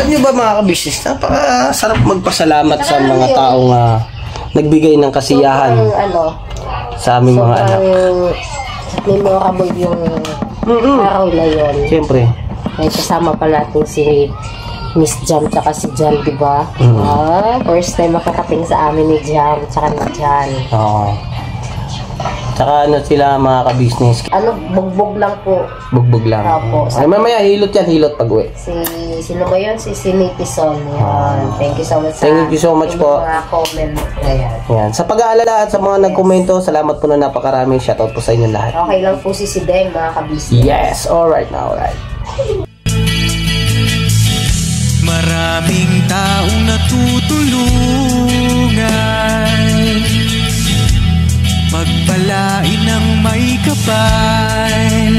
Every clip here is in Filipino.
Alam nyo ba mga ka-business, napakasarap magpasalamat sa mga taong nagbigay ng kasiyahan sa aming mga anak. Memorable yung araw na yun. Siyempre. May kasama pa natin si Miss Jam tsaka si Jan, diba? First time makakating sa amin ni Jam tsaka ni Jan. Oo. Tsaka ano sila mga ka-business? Bugbog lang po. Bugbog lang. Opo. Ay, mamaya hilot yan, hilot pag-uwi. Sino ba yun? Si Sinitison. Thank you so much. Thank you so much po. Mga comment. Yan. Sa pag-aalala at sa mga nagkomento, salamat po na napakarami. Shoutout po sa inyo lahat. Okay lang po si Deng, mga ka-business. Yes, alright na, alright. Maraming taong natutulungan, pagpalain ng may kapal,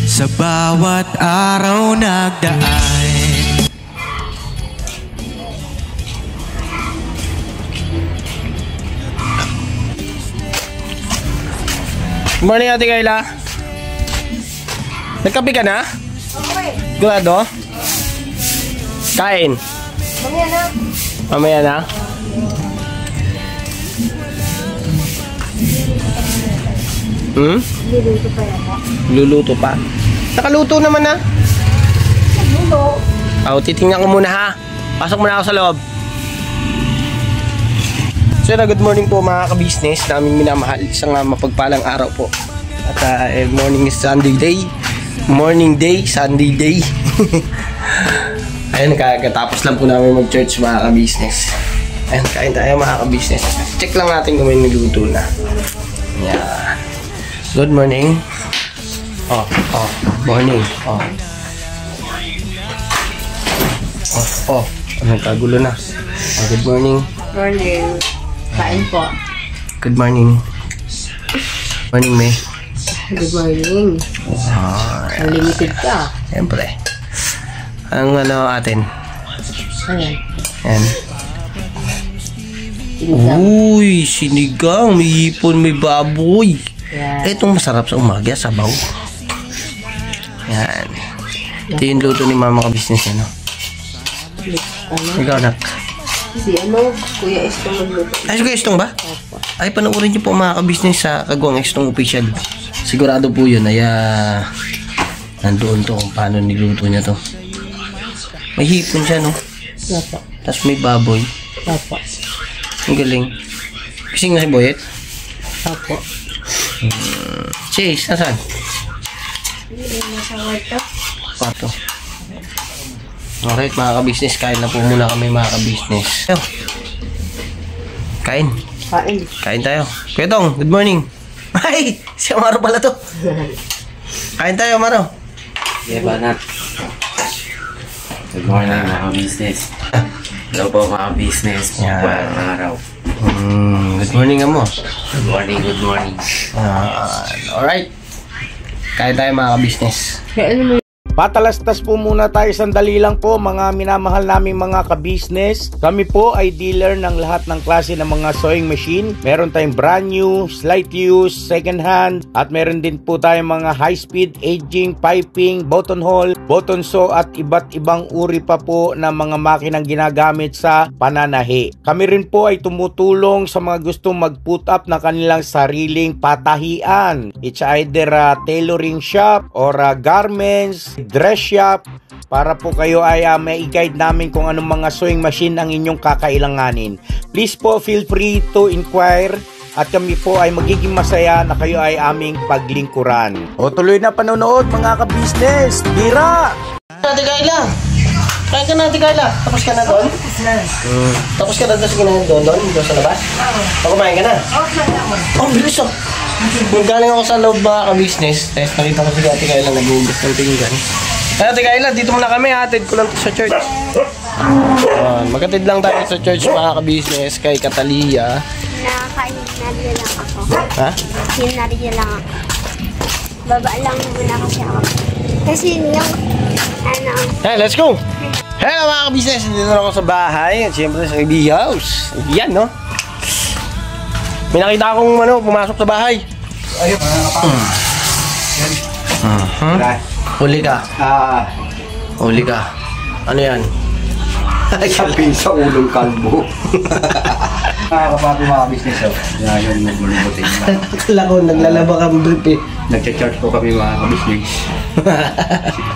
sa bawat araw nagdaan. Good morning, Ate Kayla. Nagkape ka na? Okay. Sigurado? Kain? Mamaya na. Mamaya na? Luluto pa yata. Luluto pa? Nakaluto naman na. Nagluto. Titingnan ko muna ha. Pasok muna ako sa loob. So good morning po mga ka-business naming minamahal. Isang mapagpalang araw po. At morning is Sunday day. Morning day, Sunday day. Ayun, kakatapos lang po namin mag-church mga ka-business. Ayun, kain tayo mga ka-business. Check lang natin kung may niluto na. Yeah. Good morning. Morning. Anong kagulo na? Good morning. Morning. Kain po. Good morning. Morning, May. Good morning. Unlimited ka. Siyempre. Ang atin? Ayan. Yan. Uy, sinigang. May hipon, may baboy. Yan. Itong masarap sa umaga, sabaw. Yan. Ito yung luto ni mama ka-business, ano? Ikaw, nak. Kuya Estong magluto. Ay, si Kuya Estong ba? Ay, panoorin niyo po mga ka-business sa Kagawang Estong Official. Sigurado po yun, ay nandoon to kung paano niluto niya to. May hipon siya, no? Opo. Tapos may baboy. Opo. Ang galing. Kising na si Boyet? Opo. Chase, nasaan? Nasa kwarto. Kwarto. Alright mga ka-business, kain na po muna kami mga ka-business. Kain. Kain tayo. Kuya Tong, good morning. Ay, si Amaro pala to. Kain tayo, Amaro. Yeah, banat. Good morning mga business. Hello po mga business. Buong araw. Good morning, Amo. Good morning, good morning. Alright. Kain tayo mga ka-business. Patalastas po muna tayo sandali lang po mga minamahal naming mga ka-business. Kami po ay dealer ng lahat ng klase ng mga sewing machine. Meron tayong brand new, slight use, second hand, at meron din po tayong mga high speed, aging, piping, button hole, button sew at iba't ibang uri pa po ng mga makinang ginagamit sa pananahi. Kami rin po ay tumutulong sa mga gustong mag-put up na kanilang sariling patahian. It's either a tailoring shop or a garments, dress shop, para po kayo ay may i-guide namin kung anong mga sewing machine ang inyong kakailanganin. Please po feel free to inquire at kami po ay magiging masaya na kayo ay aming paglingkuran. O tuloy na panonood mga ka-business. Tira! Ate Kayla! Kain ka na, Ate Kayla. Tapos ka na doon? Tapos ka na doon sa kinahin doon sa labas? Kumain ka na? Oh, bilis oh. Galing ako sa loob mga ka-business. Tapos nakita ko si Ate Kayla nag-uubos ng pinggan. Ate Kayla, dito muna kami. Hatid ko lang sa church. Magkatid lang tayo sa church mga ka-business kay Catalia. Nakakainarya lang ako. Ha? Sinarya lang ako. Baba lang muna kasi ako. Kasi yung Hey, let's go! Hello mga ka-business! Dito na ako sa bahay. At syempre sa KB House. Yan, no? May nakita akong pumasok sa bahay. Ayun, mga kapatid. Huli ka. Huli ka. Ano yan? Sabi sa ulong kalbo. Nakakapati mga business oh. Yan yung naglulubutin na. Akala ko, naglalaba kang brief eh. Nagcha-charge po kami mga kabisnes.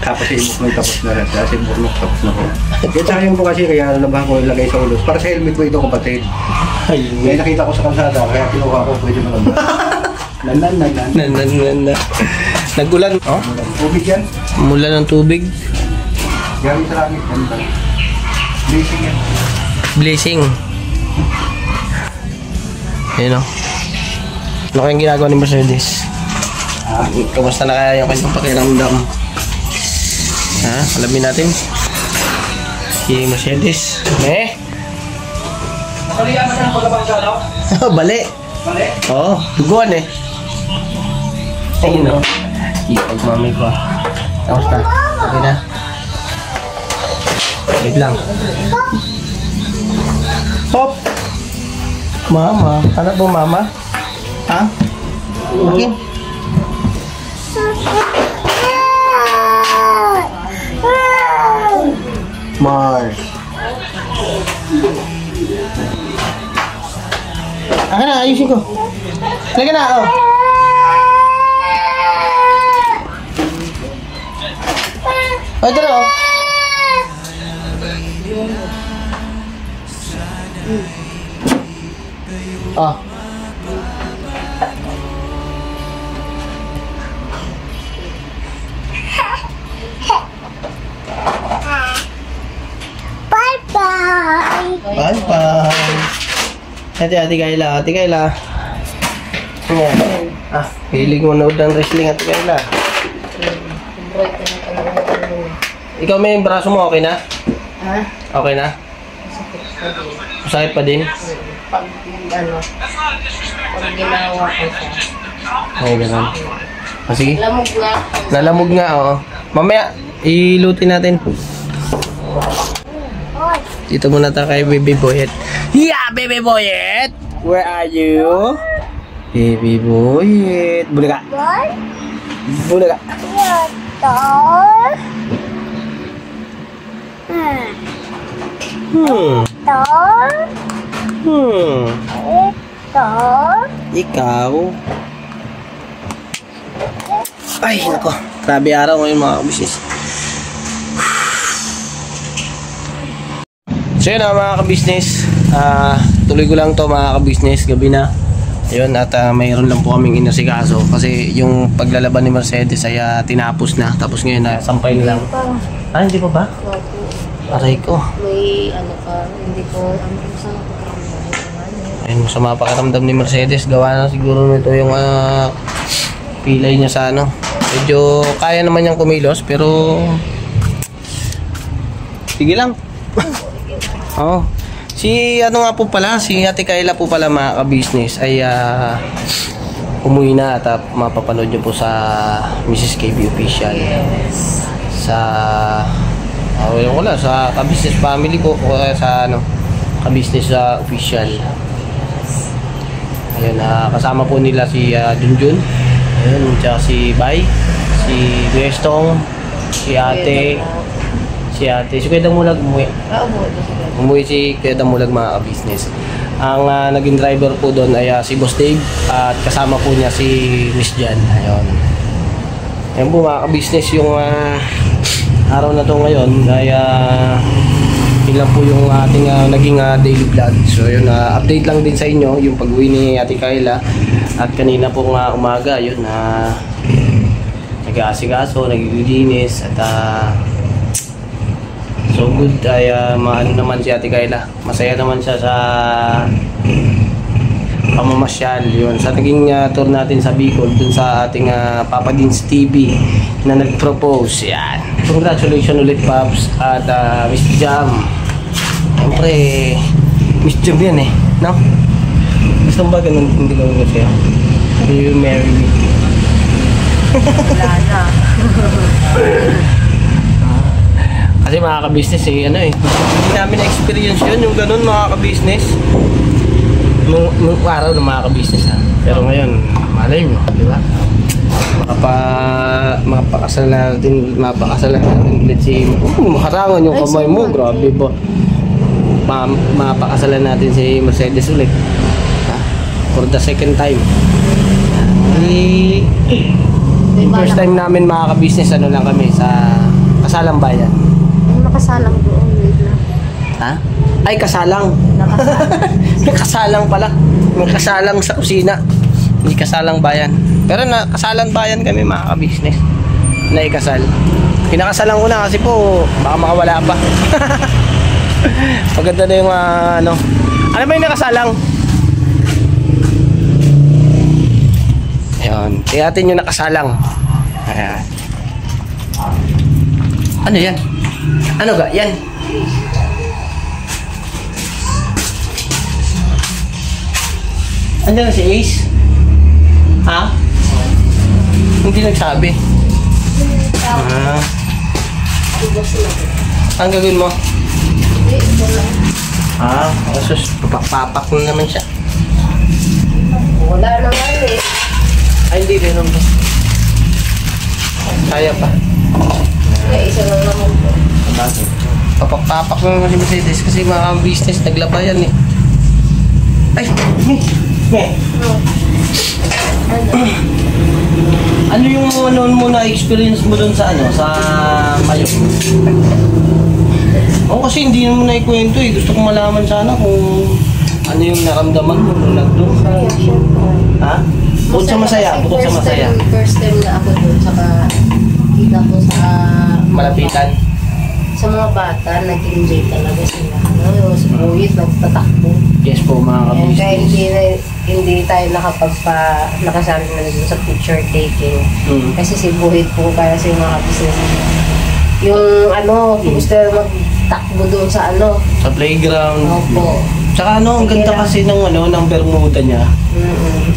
Tapos yung tapos na rin. Kasi burnok tapos na po. Yan sayang po kasi kaya nalabahan ko ilagay sa ulos. Para sa helmet po ito kapatid. Ayun. Kaya nakita ko sa kalsada kaya kinuha ko pwede mo naman. Nagulan. Oh? Tubig yan. Mula ng tubig. Galing sa langit. Blazing yan. Blazing. Ayun o. Ano kayang ginagawa ni Mercedes? Kamusta na kaya yung kanyang pakiramdam? Ha? Alamin natin. Si Mercedes. Nakaliyan mo na ng pagkabangga, no? Bali. Mali? Oo. Duguan eh. Ayun o. Ipag mami ko. Kamusta? Okay na? Wait lang. Hop! Mama. Ano po mama? Ha? Okay. Mars. Akin na, ayusin ko. Lagyan na, oh. Oh, ito na, oh. Oh. Bye-bye. Bye-bye. Ate Kayla, Ate Kayla. Ayan. Hilig mo nood ng wrestling, Ate Kayla. Ikaw may braso mo, okay na? Ha? Okay na? Masakit pa din? Pag ginawa ko siya. Ay, ganun. Sige. Lamog na. Nalamog nga, oo. Mamaya, ilutin natin. Dito muna tayo kay Baby Boyet. Yeah, Baby Boyet! Where are you? Baby Boyet. Bulaga. Bulaga. Ito. Ito. Ito. Ikaw. Ay, nako. Grabe araw ngayon mga kabisnes. So yun mga kabisnes. Tuloy ko lang to mga kabisnes. Gabi na. Ayun, at mayroon lang po kaming inasikaso. Kasi yung paglalaban ni Mercedes ay tinapos na. Tapos ngayon sampay na lang. Hindi pa ba? Aray ko. May ano pa, hindi ko, Ayun, masama pakiramdam ni Mercedes. Gawa na siguro nito yung pilay niya sa ano. Medyo kaya naman niyang kumilos, pero sige lang. Oh. Si ano nga po pala, si Ate Kayla po pala mga ka-business ay umuwi na at mapapanood niyo po sa Mrs. KB Official. Sa wala sa ka-business family ko o sa ano, ka-business official. Ayun, kasama po nila si Junjun. Ayun, tsaka si Bay, si Westong, si Ate, si Kuya Damulag umuwi si Kuya Damulag mga ka-business. Ang naging driver po doon ay si Boss Dave at kasama po niya si Miss Jan. Ayun. Ayun po mga ka-business yung araw na to ngayon ay yun lang po yung ating naging daily vlog. So yun, update lang din sa inyo yung pag-uwi ni Ate Kayla. At kanina pong umaga yun nag-aasikaso, naglilinis at so good ay maano naman si Ate Kayla. Masaya naman siya sa pamamasyal yun. Sa naging tour natin sa Bicol dun sa ating Papa Dins TV na nag-propose. Yan. Congratulations ulit Paps at Miss Jam. Siyempre Miss Jam yan eh, no? Gusto mo ba ganun hindi ko sa'yo? Will you marry me? wala na. Kasi mga ka-business ano hindi namin na-experience yun, yung ganun mga ka-business. Nung araw ng mga ka-business Pero ngayon, malay mo, di ba? mapakasalan natin ulit si harangan yung kamay mo, grabe ba. Mapakasalan natin si Mercedes ulit. For the second time. First time namin mga ka-business, ano lang kami sa Kasalang Bayan. Nakasalang doon. Wait lang. Ha? Ay, kasalang. Nakasalang. May kasalang pala. May kasalang sa kusina. Hindi kasalang bayan. Pero kasalang bayan kami mga ka-business. Naikasal. Pinakasalan ko na kasi po baka makawala pa. Maganda na yung ano. Ano ba yung nakasalang? Ayun. Tiyatin yung nakasalang. Ayan. Ano yan? Ano ga? Yan. Andiyan na si Ace? Ha? Hindi nagsabi. Ang gagawin mo? Kasus, papak na naman siya. Wala naman eh. Ay, hindi rin naman. Kaya pa. Isa lang naman po. Papak na naman si Mercedes kasi mga business naglabayan eh. Ay, ano yung noon mo na experience mo doon sa ano, sa Mayo? Kasi hindi mo na ikwento eh. Gusto ko malaman sana kung ano yung naramdaman mo nung nagdoon. Ha? Bukod sa masaya, bukod sa masaya. First time na ako doon, saka kita ko sa Malapitan. Sa mga bata, nag-enjoy talaga sila. Sa buwit, nagtatakbo. Yes po mga Kaya kabisnes. hindi tayo nakasali na dun sa picture taking. Kasi si buwit po para sa mga business. Yung gusto magtakbo doon sa Sa playground. Opo. Tsaka ang ganda kasi ng Bermuda niya.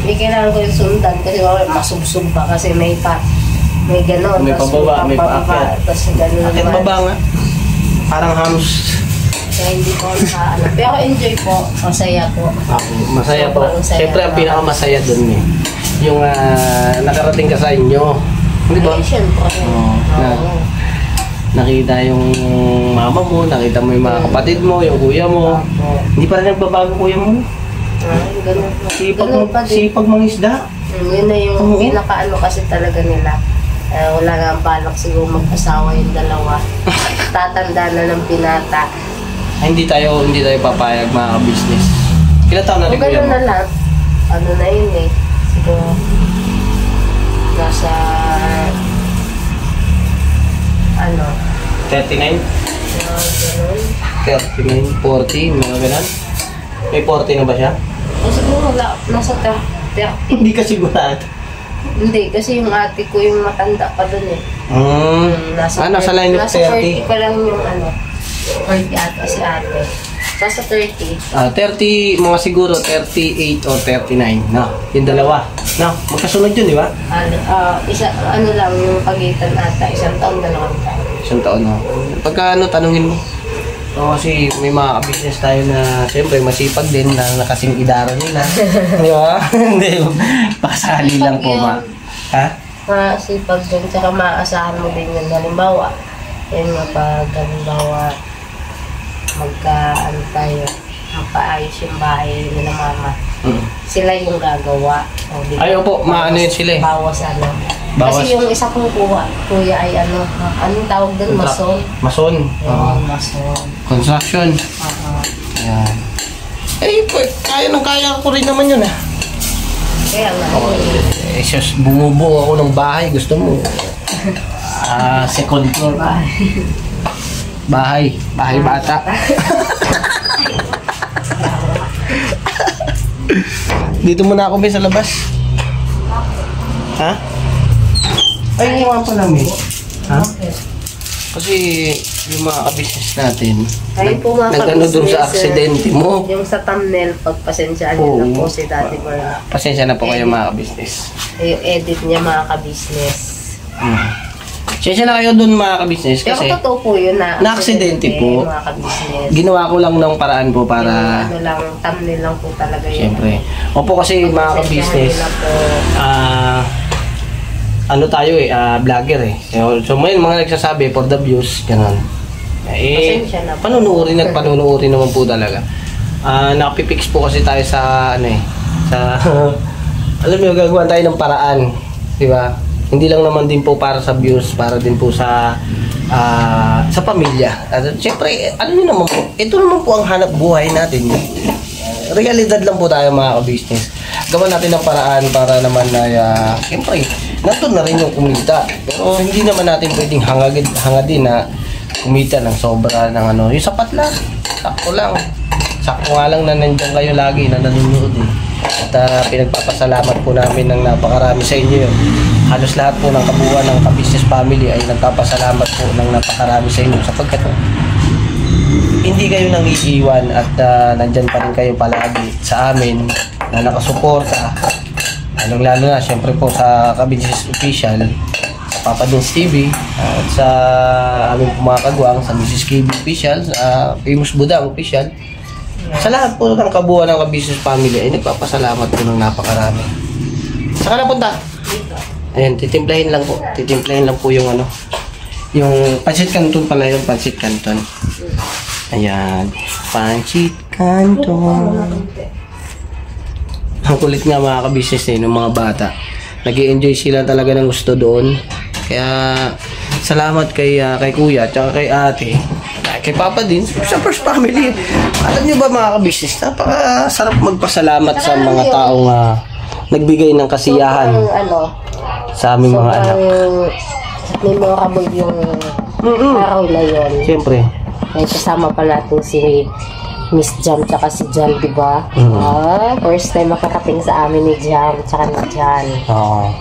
May kailangan ko yung sundan kasi masubsub pa kasi may gano'n. May pababa, may paakyat. Tapos gano'n Akit baba nga. Parang hams. Kaya hindi ko Pero enjoy po. Masaya po. Masaya po. Sobrang saya. Siyempre ang pinakamasaya doon eh. Yung nakarating ka sa inyo. Hindi ba? Ay, siyempre. Nakita yung mama mo, nakita mo yung mga kapatid mo, yung kuya mo. Hindi pa rin nagbabago kuya mo. Ganun. Sipag mangisda. Yun na yung pinaka kasi talaga nila. Wala nga ang balak siguro mag-asawa yung dalawa. Tatanda na ng pinata. Hindi tayo papayag mga business. Ilan taon na rin kuya Ganun mo? na lang. Na yun eh. Siguro nasa 39? ganun. 39, 40, mga ganun. May 40 na ba siya? Siguro wala. Nasa 30. Hindi ka sigurado. Hindi, kasi yung ate ko yung matanda pa dun eh. Nasa line of 30? Nasa 40 pa lang yung 40 ata si ate. Nasa 30. 30, mga siguro 38 or 39. No, yung dalawa. No, magkasunod yun, di ba? Lang yung pagitan ata. 1 taon, 2 taon. 1 taon, no. Pagka tanungin mo. Kasi may mga business tayo na siyempre masipag din na nakasing idara nila. Di ba? Hindi. Pasali lang po ba? Ha? Masipag din. Tsaka maaasahan mo din yun. Halimbawa, yun nga pag halimbawa magpaayos yung bahay nila mama. Sila yung gagawa. Ay, opo, maano yun sila eh. Bawas. Kasi yung isa kong kuya ay anong tawag doon? Mason. Mason. Mason. Construction. Ayan. Kaya ko rin naman yun ah. Kaya nga. Sus, bumubuo ako ng bahay. Gusto mo? Second floor. Bahay bata. Dito muna ako sa labas. Ha? Ay, iwan pa namin. Ha? Kasi yung mga ka-business natin, nag-ano dun sa aksidente mo. Yung sa thumbnail, pagpasensyaan niyo na po si Daddy Bern. Pasensya na po kayo mga ka-business. Yung edit niya mga ka-business. Pasensya na kayo dun mga ka-business kasi Pero totoo po yun na aksidente po. Mga ka-business. Ginawa ko lang ng paraan po para Thumbnail lang po talaga yun. siyempre. Opo kasi mga ka-business, ano tayo vlogger eh. So ngayon mga nagsasabi for the views, ganun. Pasensya na po. Panunuuri naman po talaga. Nakapipix po kasi tayo sa sa alam mo, gagawa tayo ng paraan, di ba? Hindi lang naman din po para sa views, para din po sa pamilya. At syempre, ano yun naman po, ito naman po ang hanap buhay natin. Realidad lang po tayo mga ka-business. Gawa natin ng paraan para naman na, syempre, nandun na rin yung kumita. Pero hindi naman natin pwedeng hangadin na kumita ng sobra ng yung sapat lang. Sakto lang. Sakto nga lang na nandiyan kayo lagi na nanonood eh. At pinagpapasalamat po namin ng napakarami sa inyo yun. Halos lahat po ng kabuuan ng ka-business family ay nagpapasalamat po ng napakarami sa inyo sapagkat hindi kayo nangiiwan at nandyan pa rin kayo palagi sa amin na nakasuporta. Lalo na syempre po sa ka-business official, sa Papa Dins TV at sa aming mga kagwang, sa Mrs. KB official, sa Famous Budang official. Sa lahat po ng kabuuan ng ka-business family ay nagpapasalamat po ng napakarami. Saan ka napunta? Ayan, titimplahin lang po. Titimplahin lang po yung yung pancit canton pala yung pancit canton. Ayan, pancit canton. Ang kulit nga mga ka-business ng mga bata. Nag-i-enjoy sila talaga ng gusto doon. Kaya salamat kay Kuya at kay Ate. Kay Papa din, sa First Family. Alam niyo ba mga ka-business, napakasarap magpasalamat sa mga taong nagbigay ng kasiyahan sa aming mga anak. Memorable yung araw na yun. Siyempre. Ay kasama pa natin si Miss Jam tsaka si Jan, di ba? First time makakating sa amin ni Jam tsaka ni Jan. Oo.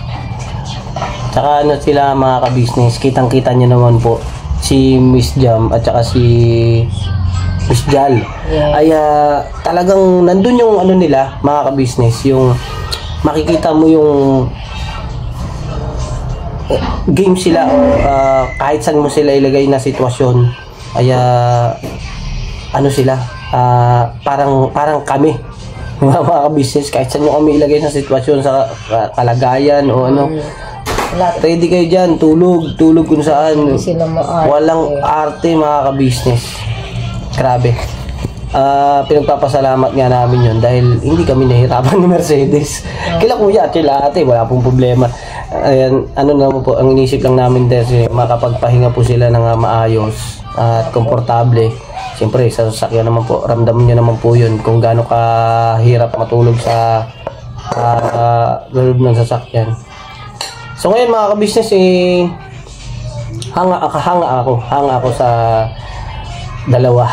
Tsaka sila mga ka-business, kitang-kita niyo naman po si Miss Jam at saka si Miss Jal. Yes. Ay talagang nandun yung nila mga ka-business, yung makikita mo yung game sila kahit saan mo sila ilagay na sitwasyon ay sila parang kami mga ka-business, kahit saan nyo kami ilagay sa sitwasyon, sa kalagayan o ready kayo dyan, tulog kung saan. Walang arte mga ka-business. Grabe. Pinagpapasalamat nga namin yun dahil hindi kami nahirapan ni Mercedes. Kila Kuya at sila Ate, wala pong problema. Ayan, naman po, ang inisip lang namin dahil makapagpahinga po sila ng maayos at komportable. Siyempre, sa sasakyan naman po, ramdam nyo naman po yun kung gaano kahirap matulog sa loob ng sasakyan. So ngayon mga ka-business, hanga ako sa dalawa,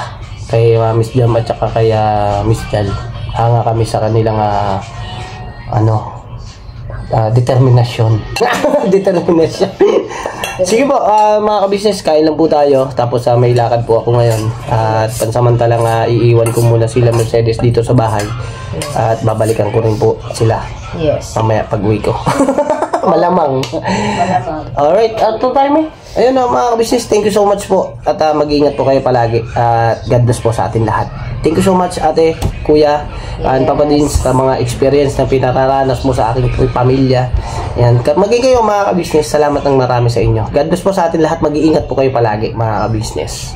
kay Miss Jam at saka kay Miss Jal. Hanga kami sa kanilang determinasyon. Determinasyon. Sige po mga ka-business, kain lang po tayo. Tapos may lakad po ako ngayon. At pansamantalang iiwan ko muna sila Mercedes dito sa bahay. At babalikan ko rin po sila. Yes. Mamaya pag-uwi ko. Malamang. Alright, ito tayo ayun mga ka-business, thank you so much po. At mag-iingat po kayo palagi. At God bless po sa atin lahat. Thank you so much Ate, Kuya, and Papa din sa mga experience na pinararanas mo sa aking pamilya. Yan. Maging kayo mga ka-business, salamat ng marami sa inyo. God bless po sa atin lahat. Mag-iingat po kayo palagi mga ka-business.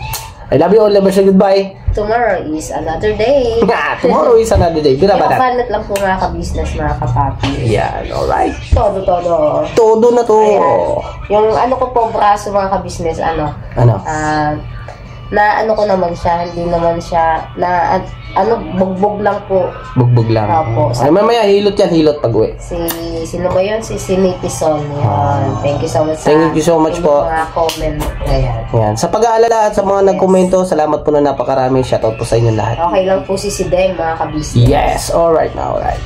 I love you all. Never say goodbye. Tomorrow is another day. Tomorrow is another day. Bira ba na? Kapanat lang po mga ka-business, mga kapapi. Yan, alright. Todo. Todo na to. Ayan. Yung ko po braso mga ka-business, na ko naman siya, hindi naman siya, bugbog lang po. Bugbog lang. Opo. Ay, mamaya hilot pag-uwi. Sino ba yun? Si Sinitison. Thank you so much. Thank you so much po. Mga comment. Ayan. Sa pag-aalala at sa mga nagkomento, salamat po na napakarami. Shoutout po sa inyo lahat. Okay lang po si Deng, mga ka-business. Yes, alright na, alright.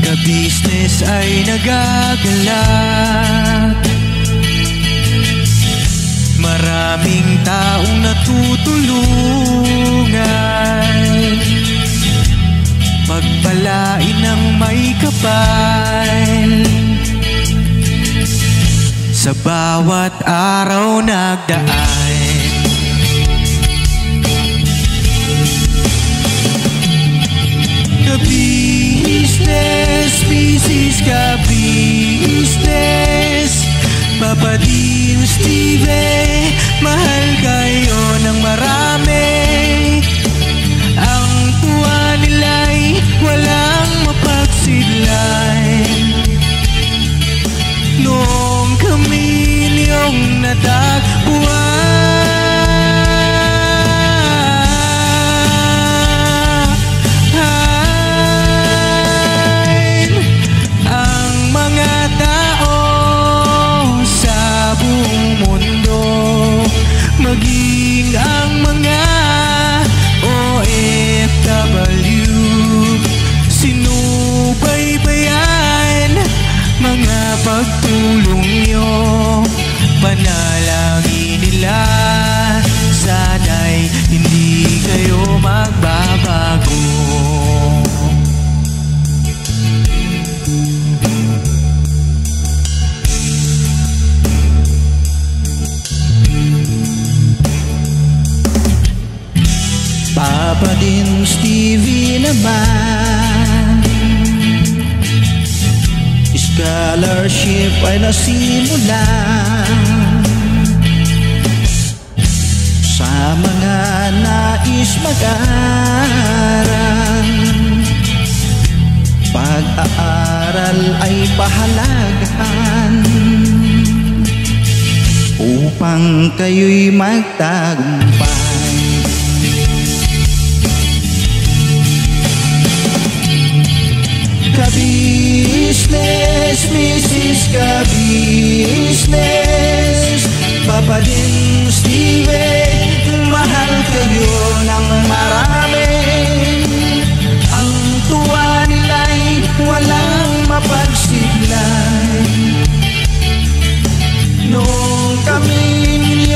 ka-business ay nagagalak. Maraming taong natutulungan, pagpalain ng may kapal. Sa bawat araw nagdaan, ka-business, business ka-business, Papa Dio, Steve, mahal kayo ng marami. Ang tuwa nila'y walang mapagsidlan. Noong kami niyong natagpuan, ang mga tao sa buong mundo, maging ang mga OFW, sinubaybayan mga pagtulong nyo, panalangin nila, sana'y hindi kayo magbabago. Papa din Stevie naman, scholarship ay nasimulan sa mga nais mag-aral. Pag-aaral ay pahalagahan upang kayo'y magtagumpay. Ka-business, Mrs. Ka-business, Papa din Steve, mahal kayo ng marami. Ang tuwa nila'y walang mapagsiglan. Noong kami